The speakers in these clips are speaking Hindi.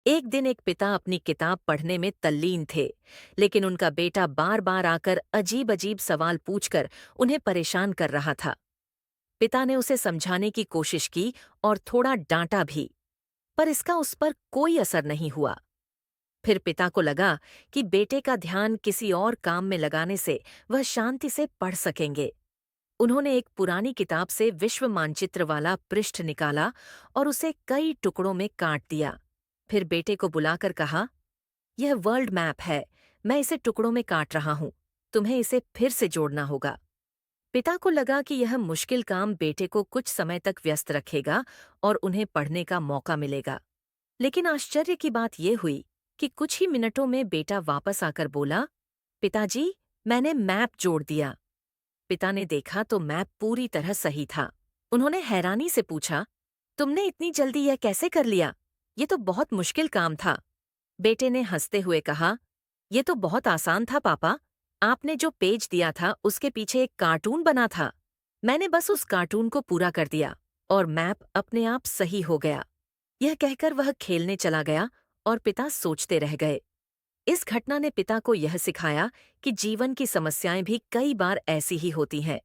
एक दिन एक पिता अपनी किताब पढ़ने में तल्लीन थे, लेकिन उनका बेटा बार बार आकर अजीब अजीब सवाल पूछकर उन्हें परेशान कर रहा था। पिता ने उसे समझाने की कोशिश की और थोड़ा डांटा भी, पर इसका उस पर कोई असर नहीं हुआ। फिर पिता को लगा कि बेटे का ध्यान किसी और काम में लगाने से वह शांति से पढ़ सकेंगे। उन्होंने एक पुरानी किताब से विश्व मानचित्र वाला पृष्ठ निकाला और उसे कई टुकड़ों में काट दिया। फिर बेटे को बुलाकर कहा, यह वर्ल्ड मैप है, मैं इसे टुकड़ों में काट रहा हूं, तुम्हें इसे फिर से जोड़ना होगा। पिता को लगा कि यह मुश्किल काम बेटे को कुछ समय तक व्यस्त रखेगा और उन्हें पढ़ने का मौका मिलेगा। लेकिन आश्चर्य की बात यह हुई कि कुछ ही मिनटों में बेटा वापस आकर बोला, पिताजी, मैंने मैप जोड़ दिया। पिता ने देखा तो मैप पूरी तरह सही था। उन्होंने हैरानी से पूछा, तुमने इतनी जल्दी यह कैसे कर लिया? ये तो बहुत मुश्किल काम था। बेटे ने हंसते हुए कहा, ये तो बहुत आसान था पापा। आपने जो पेज दिया था उसके पीछे एक कार्टून बना था। मैंने बस उस कार्टून को पूरा कर दिया और मैप अपने आप सही हो गया। यह कहकर वह खेलने चला गया और पिता सोचते रह गए। इस घटना ने पिता को यह सिखाया कि जीवन की समस्याएं भी कई बार ऐसी ही होती हैं।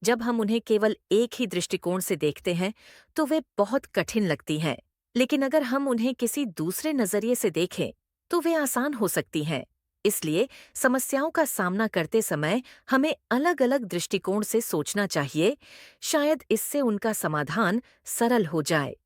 जब हम उन्हें केवल एक ही दृष्टिकोण से देखते हैं तो वे बहुत कठिन लगती हैं, लेकिन अगर हम उन्हें किसी दूसरे नजरिए से देखें तो वे आसान हो सकती हैं। इसलिए समस्याओं का सामना करते समय हमें अलग-अलग दृष्टिकोण से सोचना चाहिए। शायद इससे उनका समाधान सरल हो जाए।